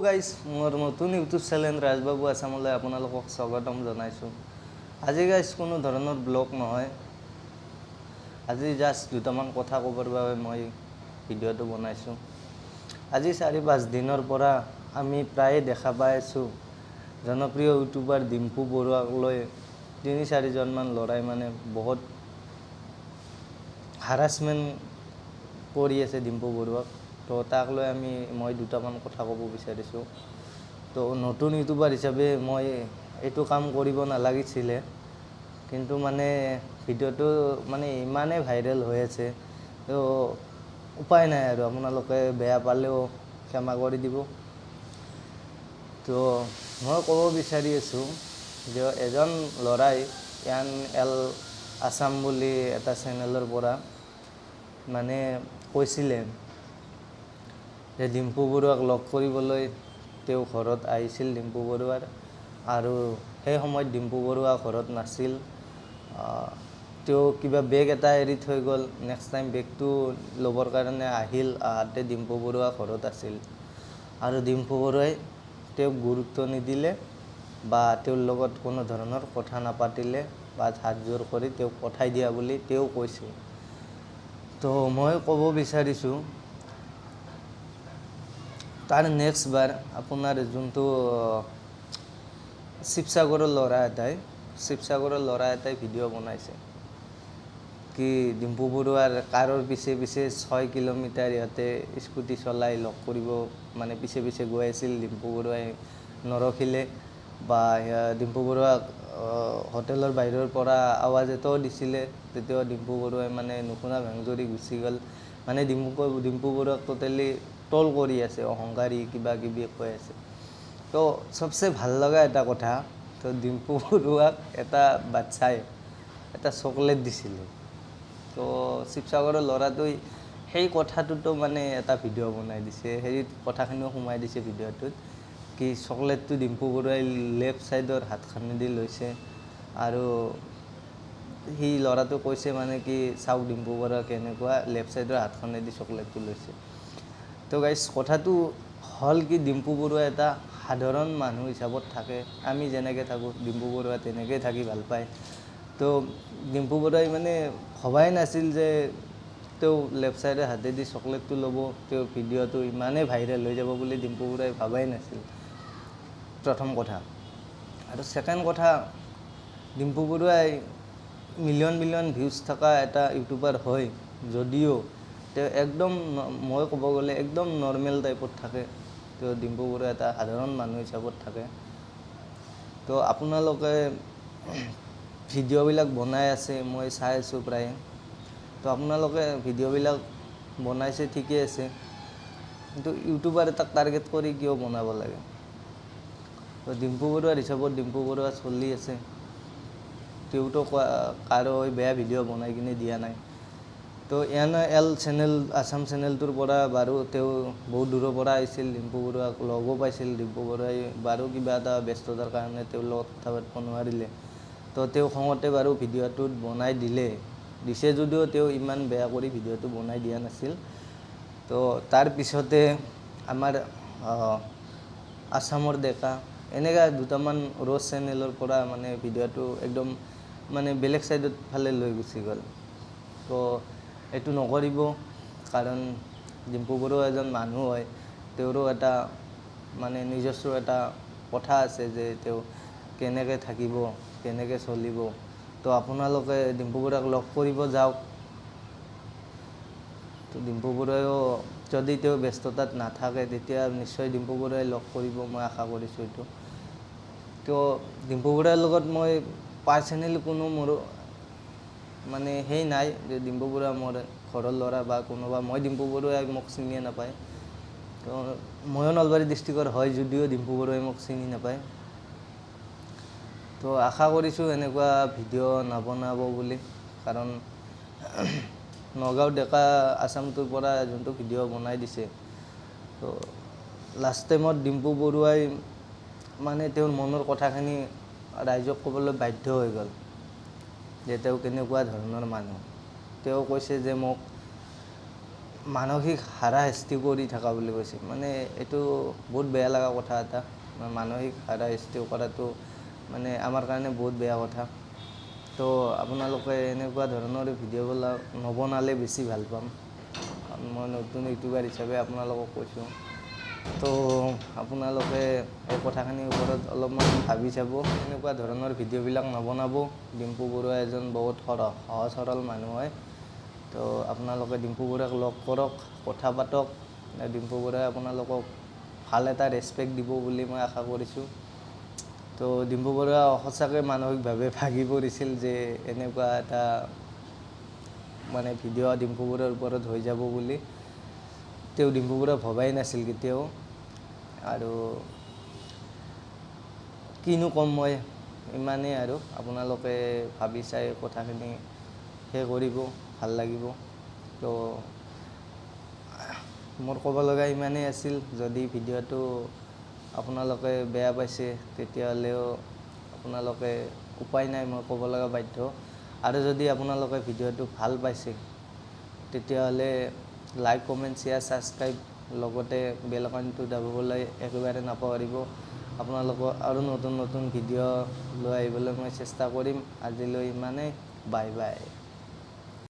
Guys মোৰ নতুন YouTube channel ৰাজবাবু আছামলৈ আপোনালোকক স্বাগতম জনাইছোঁ। আজি গাইজ কোনো ধৰণৰ ব্লগ নহয়, আজি জাষ্ট দুটামান কথা ক'বৰ বাবে মই ভিডিঅ'টো বনাইছোঁ। আজি 4-5 দিনৰ পৰা আমি প্ৰায়ে দেখা পাই আছোঁ জনপ্ৰিয় ইউটিউবাৰ ডিম্পু বৰুৱাক লৈ 3-4জনমান ল'ৰাই মানে বহুত হাৰাছমেণ্ট কৰি আছে ডিম্পু বৰুৱাক। তো তাক লৈ মই দুটামান কথা ক'ব বিচাৰিছোঁ। তো নতুন ইউটিউবাৰ হিচাপে মই এইটো কাম কৰিব নালাগিছিলে, কিন্তু মানে ভিডিঅ'টো মানে ইমানেই ভাইৰেল হৈ আছে, তো উপায় নাই আৰু আপোনালোকে বেয়া পালেও ক্ষমা কৰি দিব। তো মই ক'ব বিচাৰি আছোঁ যে এজন ল'ৰাই ইয়ান এল আছাম বুলি এটা চেনেলৰ পৰা মানে কৈছিলে যে ডিম্পু বৰুৱাক লগ কৰিবলৈ তেওঁ ঘৰত আহিছিল ডিম্পু বৰুৱাৰ, আৰু সেই সময়ত ডিম্পু বৰুৱা ঘৰত নাছিল। তেওঁ কিবা বেগ এটা এৰি থৈ গ'ল, নেক্সট টাইম বেগটো ল'বৰ কাৰণে আহিল, আহোঁতে ডিম্পু বৰুৱা ঘৰত আছিল আৰু ডিম্পু বৰুৱাই তেওঁক গুৰুত্ব নিদিলে বা তেওঁৰ লগত কোনো ধৰণৰ কথা নাপাতিলে বা হাত জোৰ কৰি তেওঁক পঠাই দিয়া বুলি তেওঁ কৈছে। তো মই ক'ব বিচাৰিছোঁ তাৰ নেক্সট বাৰ আপোনাৰ যোনটো শিৱসাগৰৰ ল'ৰা এটাই ভিডিঅ' বনাইছে কি ডিম্পু বৰুৱাৰ কাৰৰ পিছে 6 কিলোমিটাৰ ইয়াতে স্কুটি চলাই লগ কৰিব মানে পিছে গৈ আছিল। ডিম্পু বৰুৱাই নৰখিলে বা ডিম্পু বৰুৱাক হোটেলৰ বাহিৰৰ পৰা আৱাজ এটাও দিছিলে, তেতিয়াও ডিম্পু বৰুৱাই মানে নুশুনা ভেংজৰি গুচি গ'ল। মানে ডিম্পু বৰুৱাক টোটেলি ট্ৰল কৰি আছে, অহংকাৰী কিবা কিবি কৈ আছে। তো চবচে ভাল লগা এটা কথা, তো ডিম্পু বৰুৱাক এটা বাচ্চাই এটা চকলেট দিছিলে। তো শিৱসাগৰৰ ল'ৰাটোই সেই কথাটোতো মানে এটা ভিডিঅ' বনাই দিছে, সেই কথাখিনিও সোমাই দিছে ভিডিঅ'টোত কি চকলেটটো ডিম্পু বৰুৱাই লেফ্ট ছাইডৰ হাতখনেদি লৈছে, আৰু সি ল'ৰাটো কৈছে মানে কি চাওক ডিম্পু বৰুৱা কেনেকুৱা লেফ্ট ছাইডৰ হাতখনেদি চকলেটটো লৈছে। তো গাইজ কথাটো হ'ল কি ডিম্পু বৰুৱা এটা সাধাৰণ মানুহ হিচাপত থাকে, আমি যেনেকৈ থাকোঁ ডিম্পু বৰুৱা তেনেকৈ থাকি ভাল পায়। তো ডিম্পু বৰুৱাই মানে ভবাই নাছিল যে তেওঁ লেফ্ট ছাইডৰ হাতেদি চকলেটটো ল'ব, তেওঁৰ ভিডিঅ'টো ইমানেই ভাইৰেল হৈ যাব বুলি ডিম্পু বৰুৱাই ভবাই নাছিল, প্ৰথম কথা। আৰু ছেকেণ্ড কথা, ডিম্পু বৰুৱাই মিলিয়ন ভিউজ থকা এটা ইউটিউবাৰ হয় যদিও তেওঁ একদম মই ক'ব গ'লে একদম নৰ্মেল টাইপত থাকে। তেওঁ ডিম্পু বৰুৱা এটা সাধাৰণ মানুহ হিচাপত থাকে। তো আপোনালোকে ভিডিঅ'বিলাক বনাই আছে, মই চাই আছোঁ প্ৰায়। তো আপোনালোকে ভিডিঅ'বিলাক বনাইছে ঠিকেই আছে, কিন্তু ইউটিউবাৰ এটাক টাৰ্গেট কৰি কিয় বনাব লাগে? তো ডিম্পু বৰুৱাৰ হিচাপত ডিম্পু বৰুৱা চলি আছে, তেওঁতো কাৰো বেয়া ভিডিঅ' বনাই কিনে দিয়া নাই। তো ইয়ান এল চেনেল আছাম চেনেলটোৰ পৰা বাৰু তেওঁ বহুত দূৰৰ পৰা আহিছিল, ডিম্পু বৰুৱাক লগো পাইছিল। ডিম্পু বৰুৱাই বাৰু কিবা এটা ব্যস্ততাৰ কাৰণে তেওঁৰ লগত কথা পাতিব নোৱাৰিলে, তো তেওঁ খঙতে বাৰু ভিডিঅ'টোত বনাই দিছে যদিও তেওঁ ইমান বেয়া কৰি ভিডিঅ'টো বনাই দিয়া নাছিল। তো তাৰপিছতে আমাৰ আছামৰ ডেকা এনেকুৱা দুটামান ৰ'জ চেনেলৰ পৰা মানে ভিডিঅ'টো একদম মানে বেলেগ ছাইডত ফালে লৈ গুচি গ'ল। তো এইটো নকৰিব, কাৰণ ডিম্পু বৰুৱা এজন মানুহ হয়, তেওঁৰো এটা মানে নিজস্ব এটা কথা আছে যে তেওঁ কেনেকৈ থাকিব, কেনেকৈ চলিব। তো আপোনালোকে ডিম্পু বৰুৱাক লগ কৰিব যাওক। তো ডিম্পু বৰুৱাইও যদি তেওঁ ব্যস্ততাত নাথাকে তেতিয়া নিশ্চয় ডিম্পু বৰুৱাই লগ কৰিব, মই আশা কৰিছোঁ এইটো। তো ডিম্পু বৰুৱাৰ লগত মই পাৰ্চনেলি কোনো মোৰ মানে সেই নাই যে ডিম্পু বৰুৱা মোৰ ঘৰৰ ল'ৰা বা কোনোবা, মই ডিম্পু বৰুৱাই মোক চিনিয়ে নাপায়। তো ময়ো নলবাৰী ডিষ্ট্ৰিক্টৰ হয় যদিও ডিম্পু বৰুৱাই মোক চিনি নাপায়। তো আশা কৰিছোঁ এনেকুৱা ভিডিঅ' নবনাব বুলি, কাৰণ নগাঁও ডেকা আছামটোৰ পৰা যোনটো ভিডিঅ' বনাই দিছে, তো লাষ্ট টাইমত ডিম্পু বৰুৱাই মানে তেওঁৰ মনৰ কথাখিনি ৰাইজক ক'বলৈ বাধ্য হৈ গ'ল যে তেওঁ কেনেকুৱা ধৰণৰ মানুহ। তেওঁ কৈছে যে মোক মানসিক হাৰাশাস্তি কৰি থকা বুলি কৈছে। মানে এইটো বহুত বেয়া লগা কথা এটা। মানসিক হাৰাশাস্তি কৰাটো মানে আমাৰ কাৰণে বহুত বেয়া কথা। তো আপোনালোকে এনেকুৱা ধৰণৰ ভিডিঅ'বিলাক নবনালে বেছি ভাল পাম। কাৰণ মই নতুন ইউটিউবাৰ হিচাপে আপোনালোকক কৈছোঁ। তো আপোনালোকে এই কথাখিনিৰ ওপৰত অলপমান ভাবি চাব। এনেকুৱা ধৰণৰ ভিডিঅ'বিলাক নবনাব। ডিম্পু বৰুৱা এজন বহুত সহজ সৰল মানুহ হয়। তো আপোনালোকে ডিম্পু বৰুৱাক লগ কৰক, কথা পাতক। ডিম্পু বৰুৱাই আপোনালোকক ভাল এটা ৰেচপেক্ট দিব বুলি মই আশা কৰিছোঁ। তো ডিম্পু বৰুৱা সঁচাকৈ মানসিকভাৱে ভাগি পৰিছিল যে এনেকুৱা এটা মানে ভিডিঅ' ডিম্পু বৰুৱাৰ ওপৰত হৈ যাব বুলি। ডিম্পু বৰুৱা ভবাই নাছিল কেতিয়াও। আৰু কিনো ক'ম মই, ইমানেই আৰু। আপোনালোকে ভাবি চাই কথাখিনি সেই কৰিব, ভাল লাগিব। তো মোৰ ক'ব লগা ইমানেই আছিল। যদি ভিডিঅ'টো আপোনালোকে বেয়া পাইছে তেতিয়াহ'লেও আপোনালোকে উপায় নাই, মই ক'ব লগা বাধ্য। আৰু যদি আপোনালোকে ভিডিঅ'টো ভাল পাইছে তেতিয়াহ'লে লাইক, কমেণ্ট, শ্বেয়াৰ, ছাবস্ক্ৰাইব লগতে বেল আইকনটো দাবিবলৈ একেবাৰে নাপাহৰিব। আপোনালোকৰ আৰু নতুন নতুন ভিডিঅ' লৈ আহিবলৈ মই চেষ্টা কৰিম। আজিলৈ ইমানেই, বাই বাই।